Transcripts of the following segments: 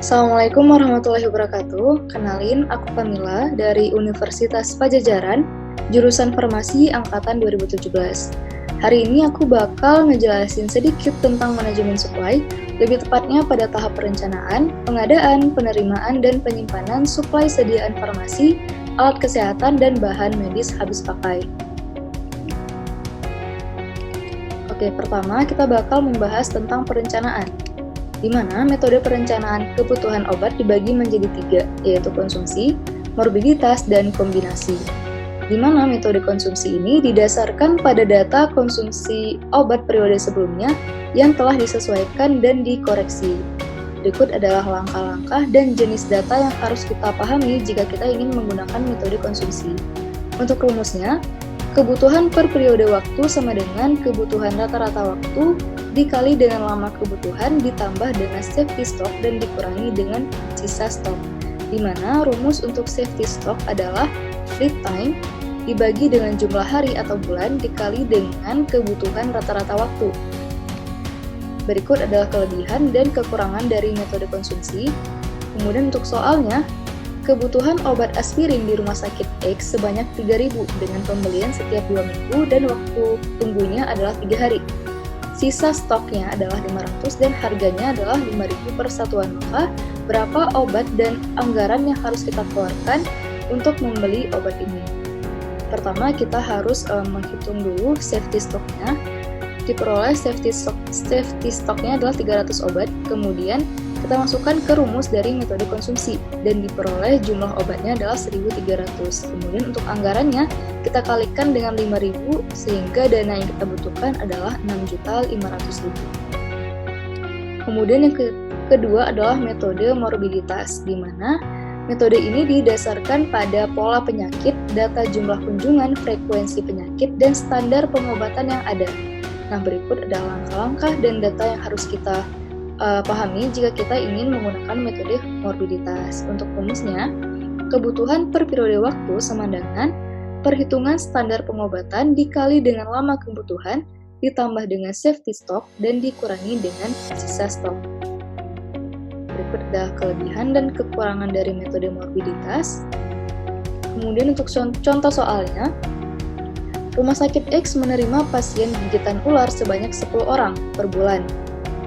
Assalamualaikum warahmatullahi wabarakatuh. Kenalin, aku Kamila dari Universitas Pajajaran, jurusan Farmasi Angkatan 2017. Hari ini aku bakal ngejelasin sedikit tentang manajemen supply, lebih tepatnya pada tahap perencanaan, pengadaan, penerimaan, dan penyimpanan suplai sediaan farmasi, alat kesehatan, dan bahan medis habis pakai. Oke, pertama kita bakal membahas tentang perencanaan, di mana metode perencanaan kebutuhan obat dibagi menjadi 3, yaitu konsumsi, morbiditas, dan kombinasi. Di mana metode konsumsi ini didasarkan pada data konsumsi obat periode sebelumnya yang telah disesuaikan dan dikoreksi. Berikut adalah langkah-langkah dan jenis data yang harus kita pahami jika kita ingin menggunakan metode konsumsi. Untuk rumusnya, kebutuhan per periode waktu sama dengan kebutuhan rata-rata waktu dikali dengan lama kebutuhan ditambah dengan safety stock dan dikurangi dengan sisa stok. Di mana rumus untuk safety stock adalah lead time dibagi dengan jumlah hari atau bulan dikali dengan kebutuhan rata-rata waktu. Berikut adalah kelebihan dan kekurangan dari metode konsumsi. Kemudian untuk soalnya, kebutuhan obat aspirin di rumah sakit X sebanyak 3.000 dengan pembelian setiap 2 minggu dan waktu tunggunya adalah 3 hari. Sisa stoknya adalah 500 dan harganya adalah 5.000 per satuan. Maka berapa obat dan anggaran yang harus kita keluarkan untuk membeli obat ini? Pertama kita harus menghitung dulu safety stoknya. Diperoleh safety stoknya adalah 300 obat. Kemudian kita masukkan ke rumus dari metode konsumsi dan diperoleh jumlah obatnya adalah 1.300. Kemudian untuk anggarannya kita kalikan dengan 5.000 sehingga dana yang kita butuhkan adalah 6.500.000. Kemudian yang kedua adalah metode morbiditas, di mana metode ini didasarkan pada pola penyakit, data jumlah kunjungan, frekuensi penyakit, dan standar pengobatan yang ada. Nah, berikut adalah langkah-langkah dan data yang harus kita pahami jika kita ingin menggunakan metode morbiditas. Untuk rumusnya, kebutuhan per periode waktu sama dengan perhitungan standar pengobatan dikali dengan lama kebutuhan ditambah dengan safety stock dan dikurangi dengan sisa stok. Berikut adalah kelebihan dan kekurangan dari metode morbiditas. Kemudian untuk contoh soalnya, Rumah sakit X menerima pasien gigitan ular sebanyak 10 orang per bulan.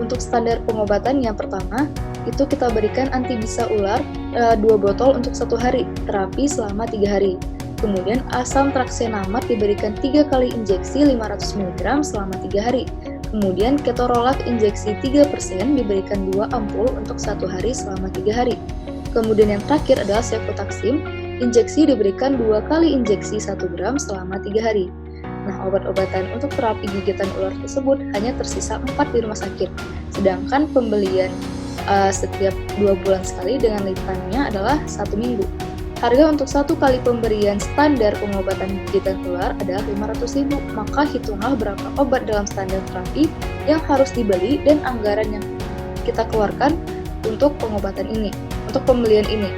Untuk standar pengobatan yang pertama, itu kita berikan antibisa ular 2 botol untuk 1 hari, terapi selama 3 hari. Kemudian asam traksenamat diberikan 3 kali injeksi 500 mg selama 3 hari. Kemudian ketorolac injeksi 3% diberikan 2 ampul untuk 1 hari selama 3 hari. Kemudian yang terakhir adalah cefotaxim, injeksi diberikan 2 kali injeksi 1 gram selama 3 hari. Nah, obat-obatan untuk terapi gigitan ular tersebut hanya tersisa 4 di rumah sakit, sedangkan pembelian setiap 2 bulan sekali dengan lead time-nya adalah 1 minggu. Harga untuk 1 kali pemberian standar pengobatan gigitan ular adalah 500.000, maka hitunglah berapa obat dalam standar terapi yang harus dibeli dan anggaran yang kita keluarkan untuk pengobatan ini, untuk pembelian ini.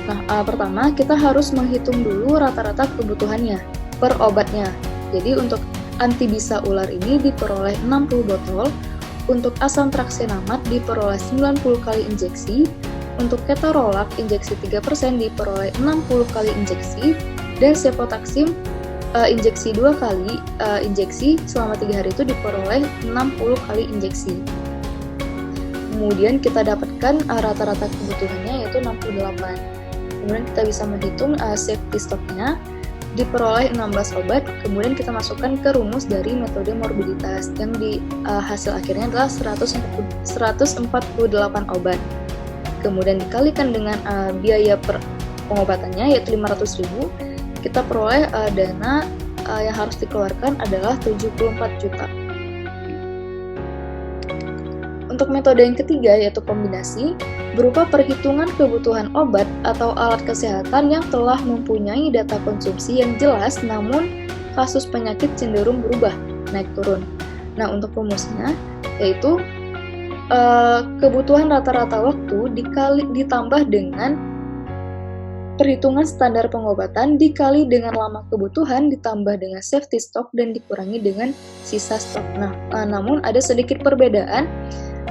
Nah, pertama kita harus menghitung dulu rata-rata kebutuhannya per obatnya. Jadi untuk antibisa ular ini diperoleh 60 botol, untuk asam traksenamat diperoleh 90 kali injeksi, untuk ketorolac injeksi 3% diperoleh 60 kali injeksi, dan cefotaxim injeksi 2 kali injeksi selama 3 hari itu diperoleh 60 kali injeksi. Kemudian kita dapatkan rata-rata kebutuhannya yaitu 68. Kemudian kita bisa menghitung safety stocknya, diperoleh 16 obat, kemudian kita masukkan ke rumus dari metode morbiditas yang di hasil akhirnya adalah 148 obat. Kemudian dikalikan dengan biaya per pengobatannya yaitu 500.000, kita peroleh dana yang harus dikeluarkan adalah 74 juta. Untuk metode yang ketiga yaitu kombinasi, berupa perhitungan kebutuhan obat atau alat kesehatan yang telah mempunyai data konsumsi yang jelas namun kasus penyakit cenderung berubah, naik turun. Nah, untuk rumusnya yaitu kebutuhan rata-rata waktu ditambah dengan perhitungan standar pengobatan dikali dengan lama kebutuhan ditambah dengan safety stock dan dikurangi dengan sisa stok. Namun ada sedikit perbedaan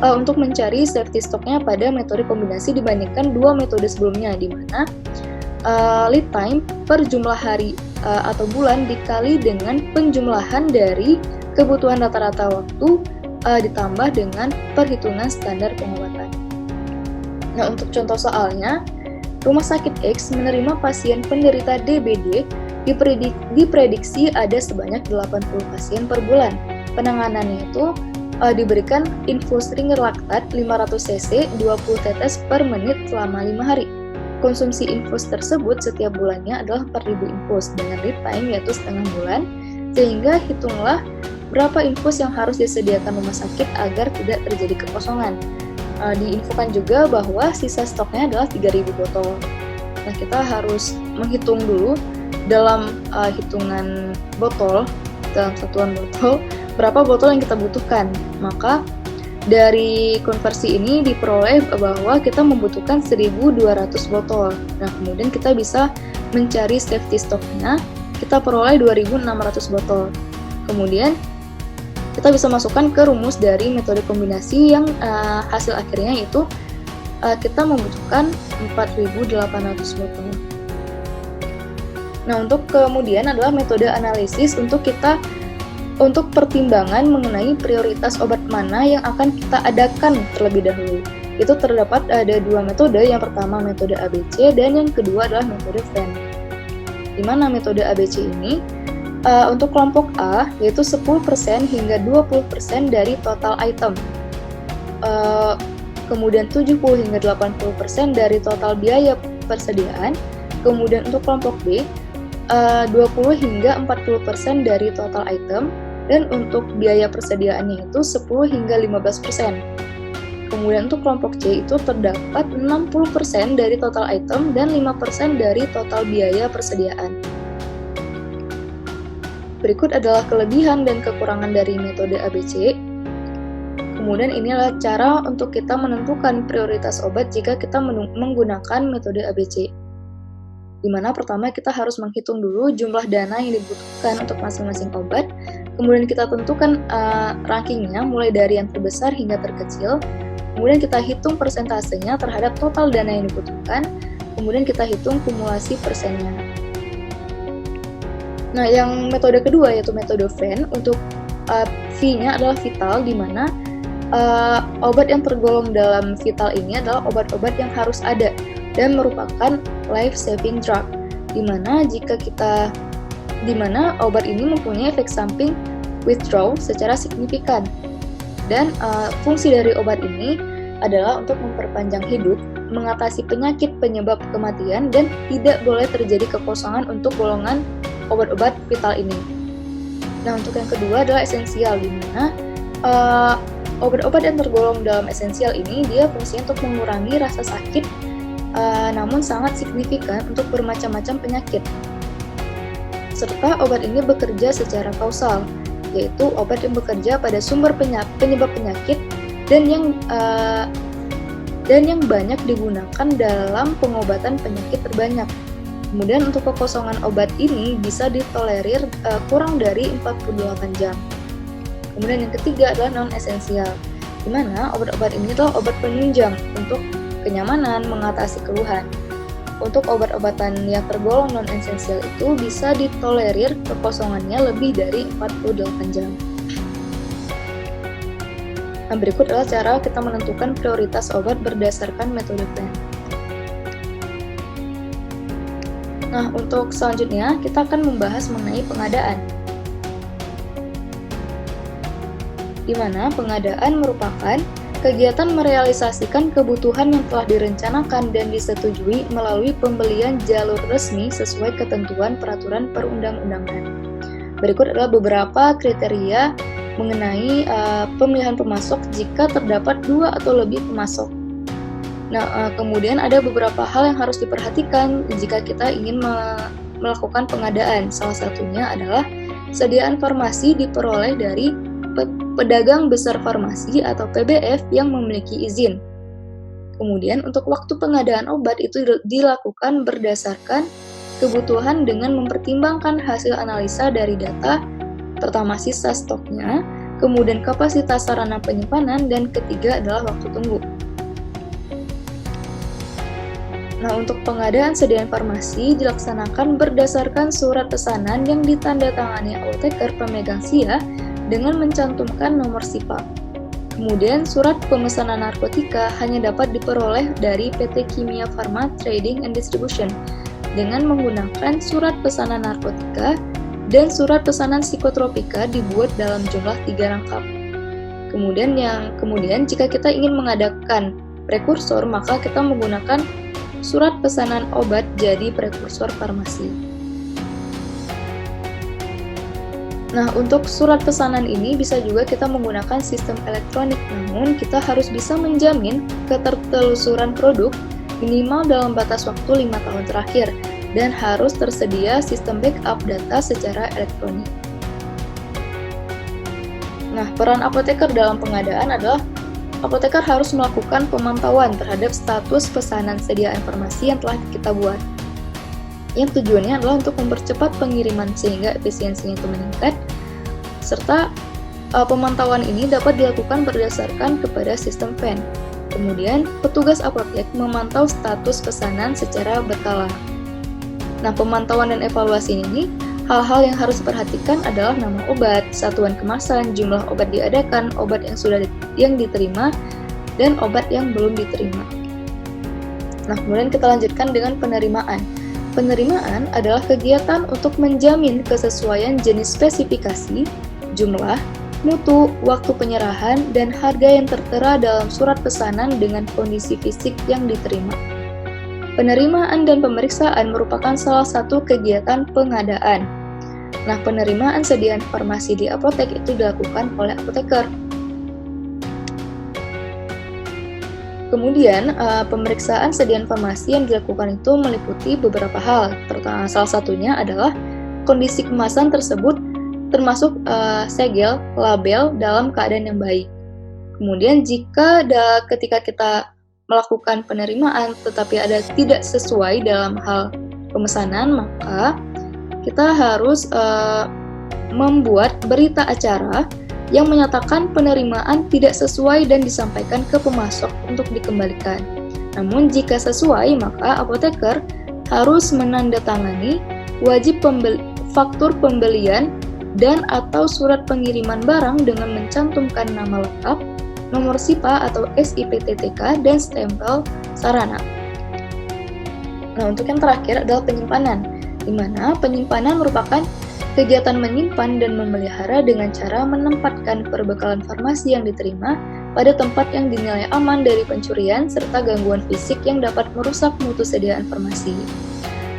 untuk mencari safety stocknya pada metode kombinasi dibandingkan dua metode sebelumnya, di mana lead time per jumlah hari atau bulan dikali dengan penjumlahan dari kebutuhan rata-rata waktu ditambah dengan perhitungan standar pengobatan. Nah, untuk contoh soalnya, Rumah Sakit X menerima pasien penderita DBD diprediksi ada sebanyak 80 pasien per bulan. Penanganannya itu diberikan infus ring laktat 500 cc 20 tetes per menit selama 5 hari. Konsumsi infus tersebut setiap bulannya adalah 4.000 infus dengan lead time yaitu setengah bulan, sehingga hitunglah berapa infus yang harus disediakan rumah sakit agar tidak terjadi kekosongan. Diinfokan juga bahwa sisa stoknya adalah 3.000 botol. Nah, kita harus menghitung dulu dalam hitungan botol, dalam satuan botol, berapa botol yang kita butuhkan. Maka dari konversi ini diperoleh bahwa kita membutuhkan 1.200 botol. Nah, kemudian kita bisa mencari safety stoknya, kita peroleh 2.600 botol. Kemudian kita bisa masukkan ke rumus dari metode kombinasi yang hasil akhirnya itu kita membutuhkan 4.800 botol. Nah, untuk kemudian adalah metode analisis untuk pertimbangan mengenai prioritas obat mana yang akan kita adakan terlebih dahulu. Itu terdapat ada dua metode, yang pertama metode ABC dan yang kedua adalah metode Venn. Di mana metode ABC ini untuk kelompok A yaitu 10% hingga 20% dari total item, kemudian 70 hingga 80% dari total biaya persediaan, kemudian untuk kelompok B 20 hingga 40% dari total item, dan untuk biaya persediaannya itu 10 hingga 15%. Kemudian untuk kelompok C itu terdapat 60% dari total item dan 5% dari total biaya persediaan. Berikut adalah kelebihan dan kekurangan dari metode ABC. Kemudian inilah cara untuk kita menentukan prioritas obat jika kita menggunakan metode ABC. Di mana pertama kita harus menghitung dulu jumlah dana yang dibutuhkan untuk masing-masing obat. Kemudian kita tentukan rankingnya mulai dari yang terbesar hingga terkecil. Kemudian kita hitung persentasenya terhadap total dana yang dibutuhkan. Kemudian kita hitung kumulasi persennya. Nah, yang metode kedua yaitu metode Venn, untuk V-nya adalah vital, di mana obat yang tergolong dalam vital ini adalah obat-obat yang harus ada dan merupakan life-saving drug, di mana obat ini mempunyai efek samping withdrawal secara signifikan. Dan fungsi dari obat ini adalah untuk memperpanjang hidup, mengatasi penyakit penyebab kematian, dan tidak boleh terjadi kekosongan untuk golongan obat-obat vital ini. Nah, untuk yang kedua adalah esensial, di mana obat-obat yang tergolong dalam esensial ini dia fungsinya untuk mengurangi rasa sakit, namun sangat signifikan untuk bermacam-macam penyakit. Serta obat ini bekerja secara kausal, yaitu obat yang bekerja pada sumber penyebab penyakit dan yang banyak digunakan dalam pengobatan penyakit terbanyak. Kemudian untuk kekosongan obat ini bisa ditolerir kurang dari 48 jam. Kemudian yang ketiga adalah non-esensial, di mana obat-obat ini adalah obat penunjang untuk kenyamanan, mengatasi keluhan. Untuk obat-obatan yang tergolong non-esensial itu bisa ditolerir kekosongannya lebih dari 48 jam. Nah, berikut adalah cara kita menentukan prioritas obat berdasarkan metode Venn. Nah, untuk selanjutnya kita akan membahas mengenai pengadaan. Di mana pengadaan merupakan kegiatan merealisasikan kebutuhan yang telah direncanakan dan disetujui melalui pembelian jalur resmi sesuai ketentuan peraturan perundang-undangan. Berikut adalah beberapa kriteria mengenai pemilihan pemasok jika terdapat dua atau lebih pemasok. Nah, kemudian ada beberapa hal yang harus diperhatikan jika kita ingin melakukan pengadaan. Salah satunya adalah sediaan farmasi diperoleh dari pedagang besar farmasi atau PBF yang memiliki izin. Kemudian untuk waktu pengadaan obat itu dilakukan berdasarkan kebutuhan dengan mempertimbangkan hasil analisa dari data, pertama sisa stoknya, kemudian kapasitas sarana penyimpanan, dan ketiga adalah waktu tunggu. Nah, untuk pengadaan sediaan farmasi dilaksanakan berdasarkan surat pesanan yang ditandatangani apoteker pemegang SIA dengan mencantumkan nomor SIPA. Kemudian, surat pemesanan narkotika hanya dapat diperoleh dari PT Kimia Farma Trading and Distribution dengan menggunakan surat pesanan narkotika dan surat pesanan psikotropika dibuat dalam jumlah 3 rangkap. Kemudian jika kita ingin mengadakan prekursor, maka kita menggunakan surat pesanan obat jadi prekursor farmasi. Nah, untuk surat pesanan ini bisa juga kita menggunakan sistem elektronik, namun kita harus bisa menjamin ketertelusuran produk minimal dalam batas waktu 5 tahun terakhir dan harus tersedia sistem backup data secara elektronik. Nah, peran apoteker dalam pengadaan adalah apoteker harus melakukan pemantauan terhadap status pesanan sediaan farmasi yang telah kita buat. Yang tujuannya adalah untuk mempercepat pengiriman sehingga efisiensinya itu meningkat, serta pemantauan ini dapat dilakukan berdasarkan kepada sistem PEN. Kemudian, petugas apotek memantau status pesanan secara berkala. Nah, pemantauan dan evaluasi ini, hal-hal yang harus diperhatikan adalah nama obat, satuan kemasan, jumlah obat diadakan, obat yang diterima, dan obat yang belum diterima. Nah, kemudian kita lanjutkan dengan penerimaan. Penerimaan adalah kegiatan untuk menjamin kesesuaian jenis spesifikasi, jumlah, mutu, waktu penyerahan, dan harga yang tertera dalam surat pesanan dengan kondisi fisik yang diterima. Penerimaan dan pemeriksaan merupakan salah satu kegiatan pengadaan. Nah, penerimaan sediaan farmasi di apotek itu dilakukan oleh apoteker. Kemudian, pemeriksaan sediaan farmasi yang dilakukan itu meliputi beberapa hal. Pertama, salah satunya adalah kondisi kemasan tersebut termasuk segel, label dalam keadaan yang baik. Kemudian, ketika kita melakukan penerimaan tetapi ada tidak sesuai dalam hal pemesanan, maka kita harus membuat berita acara yang menyatakan penerimaan tidak sesuai dan disampaikan ke pemasok untuk dikembalikan. Namun jika sesuai, maka apoteker harus menandatangani wajib faktur pembelian dan atau surat pengiriman barang dengan mencantumkan nama lengkap, nomor SIPA atau SIPTTK, dan stempel sarana. Nah, untuk yang terakhir adalah penyimpanan, di mana penyimpanan merupakan kegiatan menyimpan dan memelihara dengan cara menempatkan perbekalan farmasi yang diterima pada tempat yang dinilai aman dari pencurian serta gangguan fisik yang dapat merusak mutu sediaan farmasi.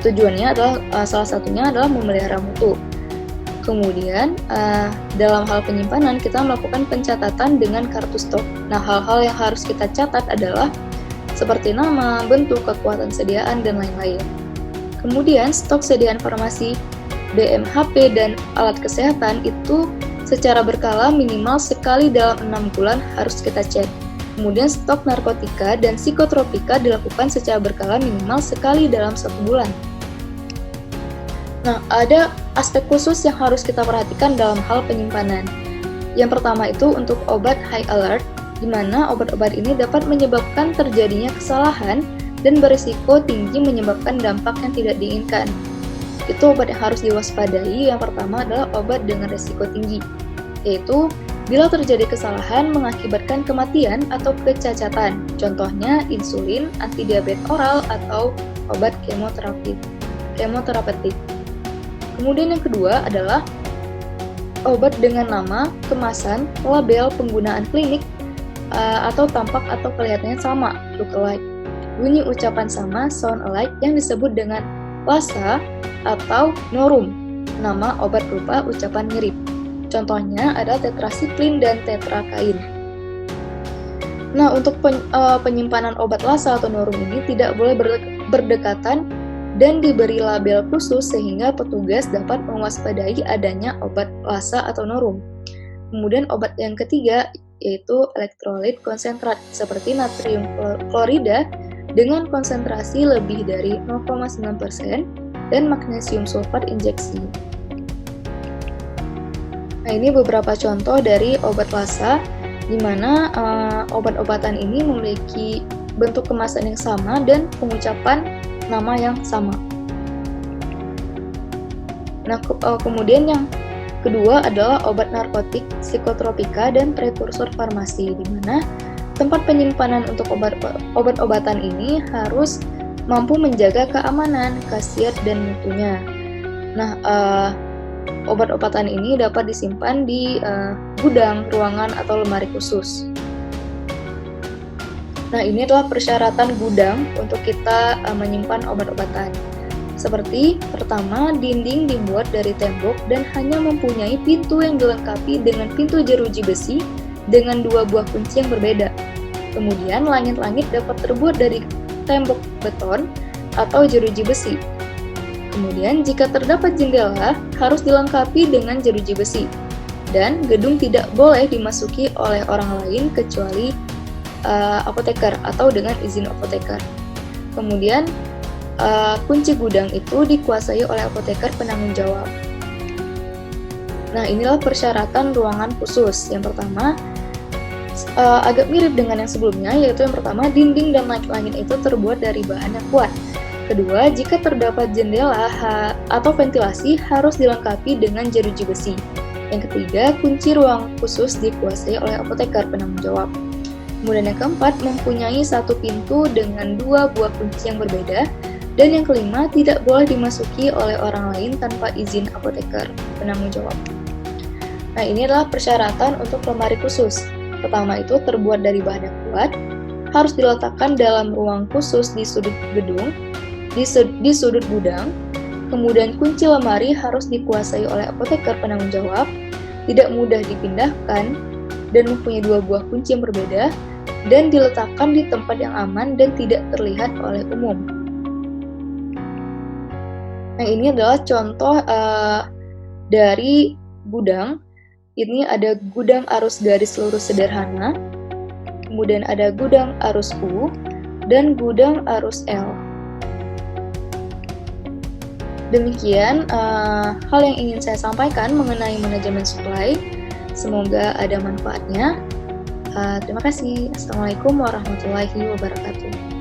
Tujuannya adalah salah satunya adalah memelihara mutu. Kemudian, dalam hal penyimpanan kita melakukan pencatatan dengan kartu stok. Nah, hal-hal yang harus kita catat adalah seperti nama, bentuk, kekuatan sediaan, dan lain-lain. Kemudian, stok sediaan farmasi, BMHP, dan alat kesehatan itu secara berkala minimal sekali dalam 6 bulan harus kita cek. Kemudian stok narkotika dan psikotropika dilakukan secara berkala minimal sekali dalam 1 bulan. Nah, ada aspek khusus yang harus kita perhatikan dalam hal penyimpanan. Yang pertama itu untuk obat high alert, di mana obat-obat ini dapat menyebabkan terjadinya kesalahan dan berisiko tinggi menyebabkan dampak yang tidak diinginkan. Itu obat yang harus diwaspadai. Yang pertama adalah obat dengan risiko tinggi, yaitu bila terjadi kesalahan mengakibatkan kematian atau kecacatan, contohnya insulin, antidiabetes oral, atau obat kemoterapeutik. Kemudian yang kedua adalah obat dengan nama, kemasan, label, penggunaan klinik, atau tampak atau kelihatannya sama, look alike, bunyi ucapan sama, sound alike, yang disebut dengan Lassa atau Norum, nama obat berupa ucapan mirip. Contohnya ada tetrasiklin dan tetrakain. Nah, untuk penyimpanan obat Lassa atau Norum ini tidak boleh berdekatan dan diberi label khusus sehingga petugas dapat mewaspadai adanya obat Lassa atau Norum. Kemudian obat yang ketiga yaitu elektrolit konsentrat seperti natrium klorida dengan konsentrasi lebih dari 0,9% dan magnesium sulfat injeksi. Nah, ini beberapa contoh dari obat lasa, di mana obat-obatan ini memiliki bentuk kemasan yang sama dan pengucapan nama yang sama. Nah, kemudian yang kedua adalah obat narkotik, psikotropika, dan prekursor farmasi, di mana tempat penyimpanan untuk obat-obatan ini harus mampu menjaga keamanan, khasiat, dan mutunya. Nah, obat-obatan ini dapat disimpan di gudang, ruangan, atau lemari khusus. Nah, ini adalah persyaratan gudang untuk kita menyimpan obat-obatan. Seperti, pertama, dinding dibuat dari tembok dan hanya mempunyai pintu yang dilengkapi dengan pintu jeruji besi dengan 2 buah kunci yang berbeda. Kemudian, langit-langit dapat terbuat dari tembok beton atau jeruji besi. Kemudian, jika terdapat jendela, harus dilengkapi dengan jeruji besi. Dan gedung tidak boleh dimasuki oleh orang lain kecuali apoteker atau dengan izin apoteker. Kemudian, kunci gudang itu dikuasai oleh apoteker penanggung jawab. Nah, inilah persyaratan ruangan khusus. Yang pertama, agak mirip dengan yang sebelumnya, yaitu yang pertama, dinding dan langit-langit itu terbuat dari bahan yang kuat. Kedua, jika terdapat jendela atau ventilasi harus dilengkapi dengan jeruji besi. Yang ketiga, kunci ruang khusus dikuasai oleh apoteker penanggung jawab. Kemudian yang keempat, mempunyai 1 pintu dengan 2 buah kunci yang berbeda. Dan yang kelima, tidak boleh dimasuki oleh orang lain tanpa izin apoteker penanggung jawab. Nah, ini adalah persyaratan untuk lemari khusus. Pertama itu terbuat dari bahan yang kuat, harus diletakkan dalam ruang khusus di sudut gedung, di sudut gudang. Kemudian kunci lemari harus dikuasai oleh apoteker penanggung jawab, tidak mudah dipindahkan, dan mempunyai 2 buah kunci yang berbeda, dan diletakkan di tempat yang aman dan tidak terlihat oleh umum. Nah, ini adalah contoh dari gudang. Ini ada gudang arus garis lurus sederhana, kemudian ada gudang arus U, dan gudang arus L. Demikian hal yang ingin saya sampaikan mengenai manajemen supply. Semoga ada manfaatnya. Terima kasih. Assalamualaikum warahmatullahi wabarakatuh.